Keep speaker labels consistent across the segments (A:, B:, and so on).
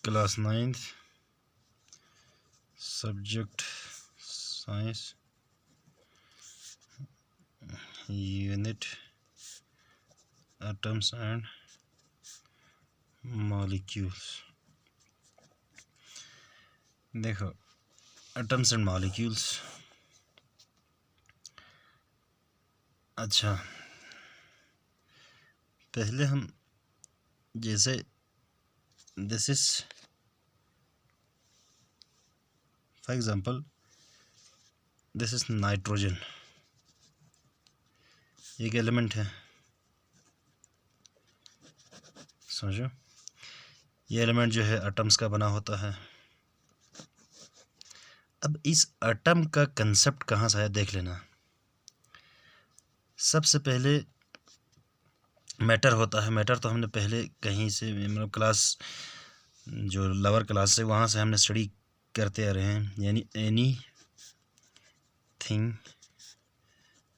A: Class 9th subject science unit atoms and molecules. देखो atoms and molecules. अच्छा, पहले हम जैसे this is for example this is nitrogen, एक एलिमेंट है, समझो। ये एलिमेंट जो है एटम्स का बना होता है। अब इस एटम का कंसेप्ट कहाँ से आया देख लेना। सबसे पहले मैटर होता है। मैटर तो हमने पहले कहीं से मतलब क्लास जो लोअर क्लास से वहाँ से हमने स्टडी करते आ रहे हैं, यानी any thing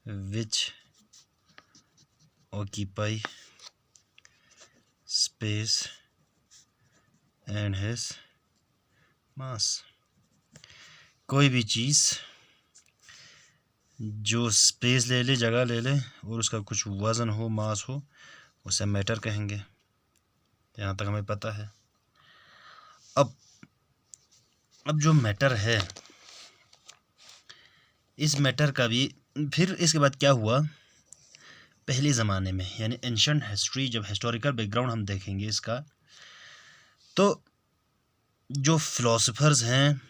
A: which occupy space and has मास। कोई भी चीज़ जो स्पेस ले ले, जगह ले ले और उसका कुछ वज़न हो, मास हो, उसे मैटर कहेंगे। यहाँ तक हमें पता है। अब जो मैटर है, इस मैटर का भी फिर इसके बाद क्या हुआ, पहले ज़माने में यानी एंशंट हिस्ट्री, जब हिस्टोरिकल बैकग्राउंड हम देखेंगे इसका, तो जो फिलोसोफर्स हैं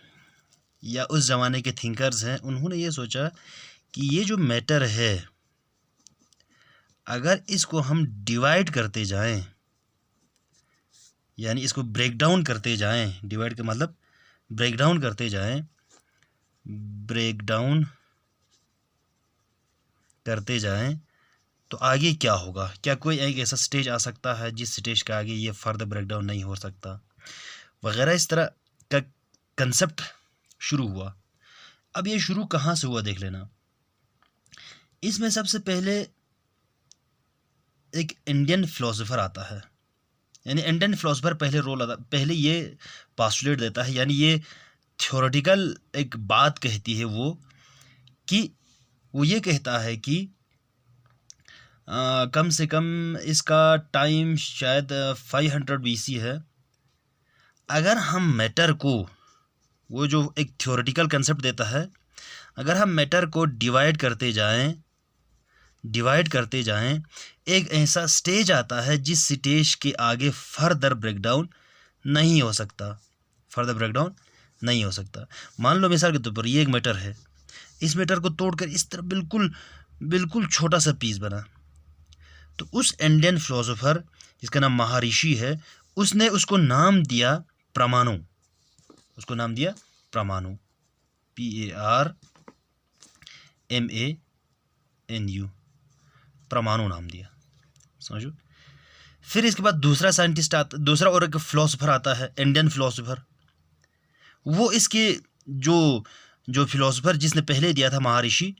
A: या उस ज़माने के थिंकर्स हैं, उन्होंने ये सोचा कि ये जो मैटर है, अगर इसको हम डिवाइड करते जाएं, यानी इसको ब्रेक डाउन करते जाएं, डिवाइड का मतलब ब्रेक डाउन करते जाएं, ब्रेक डाउन करते जाएं, तो आगे क्या होगा। क्या कोई एक ऐसा स्टेज आ सकता है जिस स्टेज के आगे ये फर्दर ब्रेक डाउन नहीं हो सकता, वगैरह इस तरह का कंसेप्ट शुरू हुआ। अब ये शुरू कहाँ से हुआ देख लेना। इसमें सबसे पहले एक इंडियन फिलोसोफर आता है, यानी इंडियन फिलोसोफर पहले रोल आता, पहले ये पास्टुलेट देता है, यानी ये थ्योरेटिकल एक बात कहती है वो, कि वो ये कहता है कि कम से कम इसका टाइम शायद 500 BC है। अगर हम मैटर को, वो जो एक थ्योरेटिकल कंसेप्ट देता है, अगर हम मैटर को डिवाइड करते जाएं, एक ऐसा स्टेज आता है जिस स्टेज के आगे फर्दर ब्रेकडाउन नहीं हो सकता। मान लो मिसाल के तौर पर ये एक मैटर है, इस मैटर को तोड़कर इस तरह बिल्कुल छोटा सा पीस बना, तो उस इंडियन फिलोसोफर जिसका नाम महर्षि है, उसने उसको नाम दिया परमाणु। PARMANU, परमाणु नाम दिया, समझो। फिर इसके बाद दूसरा साइंटिस्ट आता, दूसरा और एक फिलोसोफर आता है, इंडियन फिलोसोफर। वो इसके जो फिलोसोफर जिसने पहले दिया था महर्षि,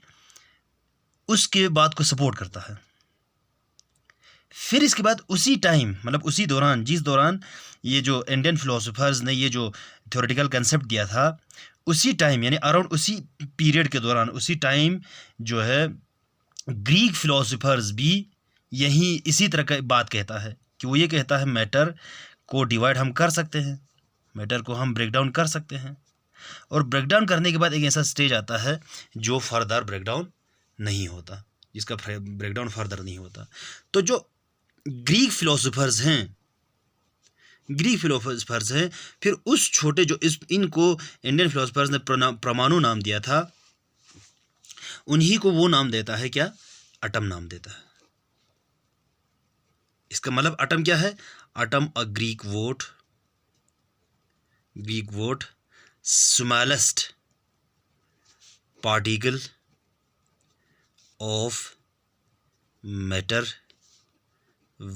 A: उसके बात को सपोर्ट करता है। फिर इसके बाद उसी टाइम, मतलब उसी दौरान, जिस दौरान ये जो इंडियन फिलोसोफर्स ने ये जो थ्योरेटिकल कंसेप्ट दिया था, उसी टाइम यानी अराउंड उसी पीरियड के दौरान, उसी टाइम जो है ग्रीक फिलोसोफर्स भी यही इसी तरह का बात कहता है, कि वो ये कहता है मैटर को डिवाइड हम कर सकते हैं, मैटर को हम ब्रेक डाउन कर सकते हैं, और ब्रेक डाउन करने के बाद एक ऐसा स्टेज आता है जो फर्दर ब्रेक डाउन नहीं होता, जिसका ब्रेक डाउन फर्दर नहीं होता। तो जो ग्रीक फिलोसोफर्स हैं, फिर उस छोटे जो इनको इंडियन फिलोसोफर्स ने परमाणु नाम दिया था, उन्हीं को वो नाम देता है क्या, एटम नाम देता है। इसका मतलब एटम क्या है, atom a Greek word smallest particle of matter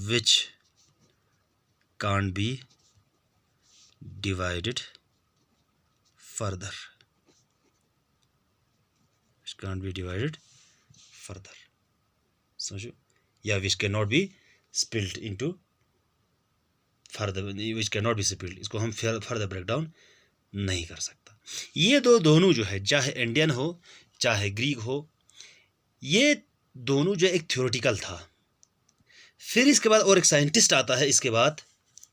A: which can't be divided further, समझो, या which cannot be split into further which can not be split, इसको हम फर्दर ब्रेक डाउन नहीं कर सकता। ये दोनों जो है, चाहे इंडियन हो चाहे ग्रीक हो, ये दोनों जो एक थ्योरेटिकल था। फिर इसके बाद और एक साइंटिस्ट आता है, इसके बाद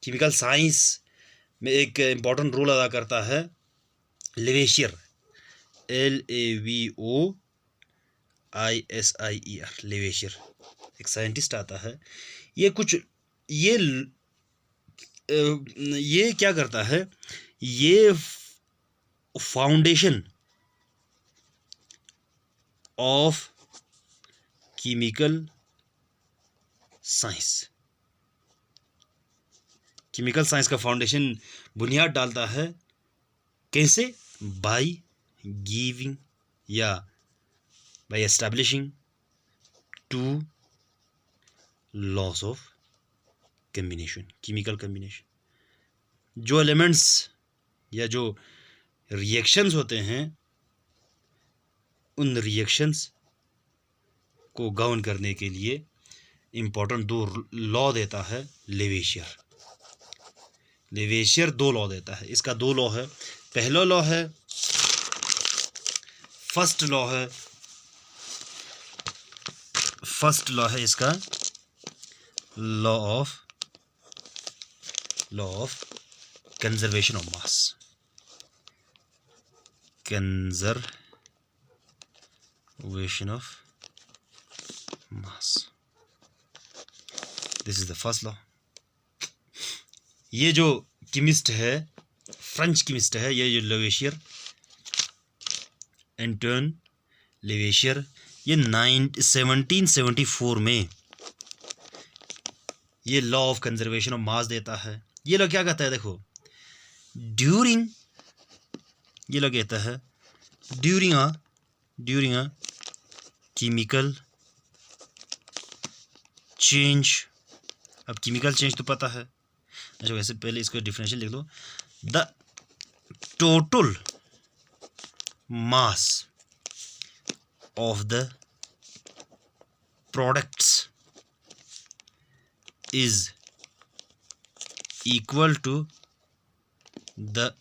A: केमिकल साइंस में एक इम्पॉर्टेंट रोल अदा करता है लेवेशियर, LAVOISIER, लेवेशियर एक साइंटिस्ट आता है। ये क्या करता है, ये foundation of chemical science, chemical science का फाउंडेशन, बुनियाद डालता है। कैसे? बाय गिविंग या by establishing 2 laws of combination, chemical combination. जो एलिमेंट्स या जो रिएक्शंस होते हैं, उन रिएक्शंस को गवर्न करने के लिए इम्पोर्टेंट 2 लॉ देता है लेवेशियर। लेवेशियर 2 लॉ देता है। इसका 2 लॉ है। पहला लॉ है, फर्स्ट लॉ है इसका law of conservation of mass, conservation of mass, this is the first law. ये जो केमिस्ट है, फ्रेंच केमिस्ट है, ये जो लेवेशियर, एंटोन लेवेशियर, ये 1774 में ये लॉ ऑफ कंजर्वेशन ऑफ मास देता है। ये लॉ क्या कहता है, देखो, ये लॉ कहता है ड्यूरिंग अ केमिकल चेंज। अब केमिकल चेंज तो पता है, अच्छा वैसे पहले इसको डिफरेंशियल लिख लो। The total mass of the products is equal to the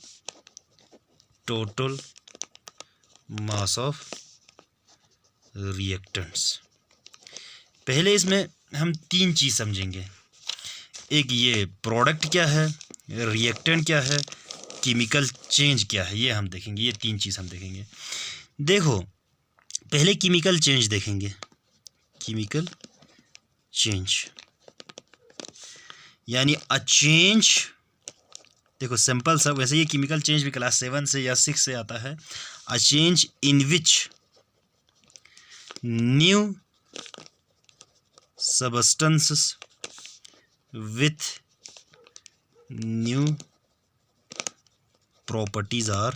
A: total mass of reactants. पहले इसमें हम 3 चीज़ समझेंगे। एक ये प्रोडक्ट क्या है, रिएक्टेंट क्या है, केमिकल चेंज क्या है, ये हम देखेंगे। ये 3 चीज़ हम देखेंगे। देखो, पहले केमिकल चेंज देखेंगे। केमिकल चेंज यानी अ चेंज, देखो सिंपल सा, वैसे ये केमिकल चेंज भी क्लास 7 से या 6 से आता है। A change in which new substances with new properties are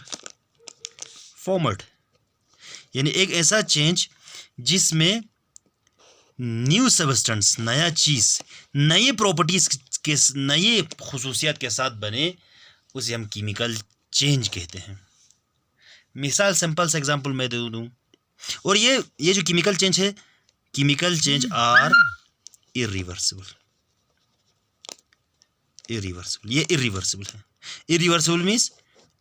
A: formed, यानी एक ऐसा चेंज जिसमें न्यू सबस्टेंस, नया चीज़, नए प्रॉपर्टीज़ के, नए खुसूसियात के साथ बने, उसे हम केमिकल चेंज कहते हैं। मिसाल सिंपल सा एग्जांपल मैं दे दूँ, और ये जो केमिकल चेंज है, केमिकल चेंज आर इरिवर्सिबल। ये इरिवर्सिबल है। इरिवर्सिबल मीन्स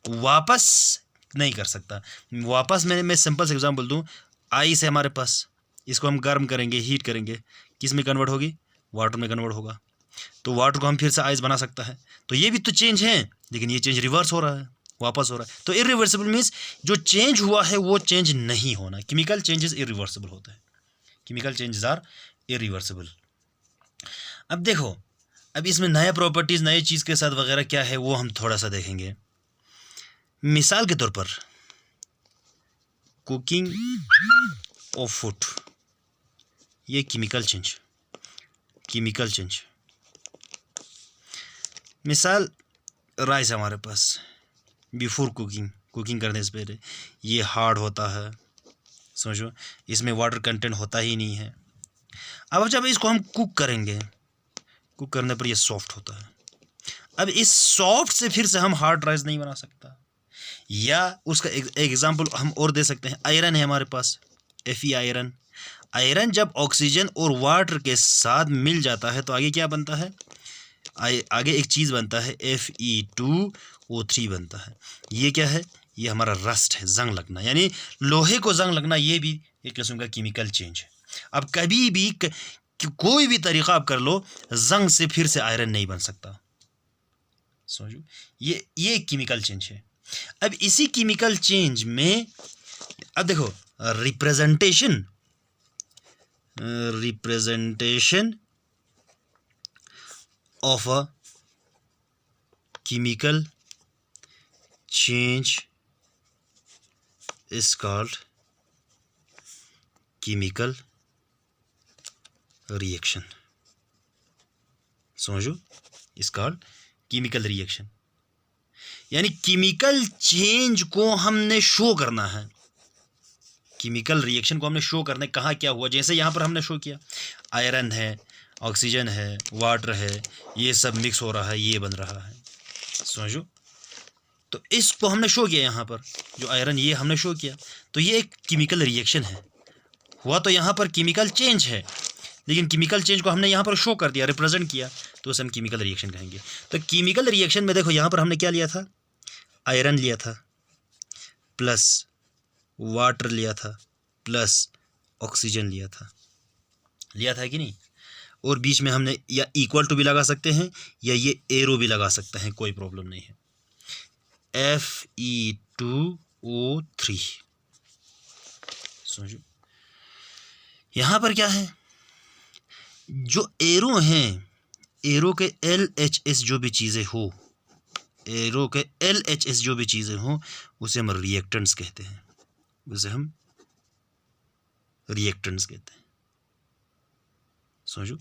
A: वापस नहीं कर सकता। वापस मैं सिंपल से एग्जांपल दूं, आइस है हमारे पास, इसको हम गर्म करेंगे, हीट करेंगे, किस में कन्वर्ट होगी, वाटर में कन्वर्ट होगा। तो वाटर को हम फिर से आइस बना सकता है। तो ये भी तो चेंज है, लेकिन ये चेंज रिवर्स हो रहा है, वापस हो रहा है। तो इरिवर्सिबल मीन्स जो चेंज हुआ है वो चेंज नहीं होना। केमिकल चेंजेस इरिवर्सिबल होता है। Chemical changes are irreversible. अब देखो, अब इसमें नया प्रॉपर्टीज़, नए चीज़ के साथ वगैरह क्या है वो हम थोड़ा सा देखेंगे। मिसाल के तौर पर कुकिंग ऑफ फूड, ये केमिकल चेंज। मिसाल राइस हमारे पास, बिफोर कुकिंग करने से पहले ये हार्ड होता है, समझो, इसमें वाटर कंटेंट होता ही नहीं है। अब जब इसको हम कुक करेंगे, कुक करने पर ये सॉफ्ट होता है। अब इस सॉफ्ट से फिर से हम हार्ड राइस नहीं बना सकता। या उसका एक एग्जांपल हम और दे सकते हैं। आयरन है हमारे पास, Fe आयरन जब ऑक्सीजन और वाटर के साथ मिल जाता है तो आगे क्या बनता है, आगे एक चीज़ बनता है Fe2O3 बनता है। ये क्या है? ये हमारा रस्ट है, जंग लगना, यानी लोहे को जंग लगना, ये भी एक किस्म का केमिकल चेंज है। अब कभी भी कोई भी तरीका आप कर लो, जंग से फिर से आयरन नहीं बन सकता, समझो। ये एक केमिकल चेंज है। अब इसी केमिकल चेंज में अब देखो representation of a chemical change is called chemical reaction, समझो, इज कॉल्ड केमिकल रिएक्शन। यानी केमिकल चेंज को हमने शो करना है, केमिकल रिएक्शन को हमने शो करना है, कहाँ क्या हुआ। जैसे यहाँ पर हमने शो किया, आयरन है, ऑक्सीजन है, वाटर है, ये सब मिक्स हो रहा है, ये बन रहा है, समझो। तो इसको हमने शो किया, यहाँ पर जो आयरन ये हमने शो किया, तो ये एक केमिकल रिएक्शन है हुआ। तो यहाँ पर केमिकल चेंज है, लेकिन केमिकल चेंज को हमने यहाँ पर शो कर दिया, रिप्रेजेंट किया, तो उसे हम केमिकल रिएक्शन कहेंगे। तो केमिकल रिएक्शन में देखो यहाँ पर हमने क्या लिया था, आयरन लिया था प्लस वाटर लिया था प्लस ऑक्सीजन लिया था कि नहीं। और बीच में हमने या इक्वल टू भी लगा सकते हैं या ये एरो भी लगा सकते हैं, कोई प्रॉब्लम नहीं है। Fe2O3, समझो। यहाँ पर क्या है, जो एरो हैं, एरो के LHS जो भी चीज़ें हो, एरो के LHS जो भी चीज़ें हो, उसे हम रिएक्टेंट्स कहते हैं, समझो।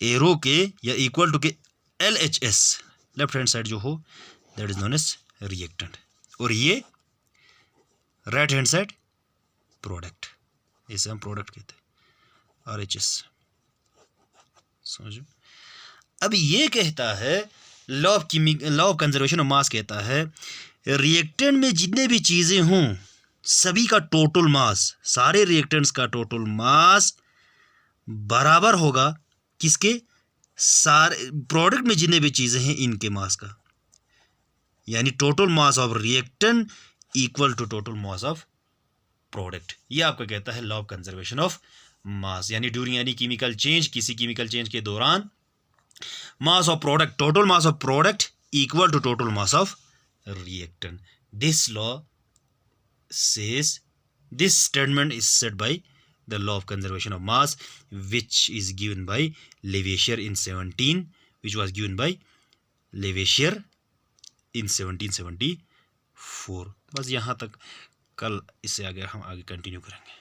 A: एरो के या इक्वल टू के LHS लेफ्ट हैंड साइड जो हो, that is known as reactant, और ये राइट हैंड साइड प्रोडक्ट, इसे हम प्रोडक्ट कहते हैं, RHS, समझो। अब ये कहता है लॉ ऑफ कंजर्वेशन ऑफ मास कहता है रिएक्टेंट में जितने भी चीज़ें हों, सभी का टोटल मास, सारे रिएक्टेंट्स का टोटल मास बराबर होगा किसके, सारे प्रोडक्ट में जितने भी चीज़ें हैं इनके मास का। यानी total mass of reactant equal to total mass of product. ये आपका कहता है law of conservation of mass. यानी ड्यूरिंग एनी केमिकल चेंज, किसी केमिकल चेंज के दौरान mass of product, total mass of product equal to total mass of reactant. This law says, this statement is said by the law of conservation of mass, which is given by Lavoisier in 1774। बस यहाँ तक, कल इससे आगे हम आगे continue करेंगे।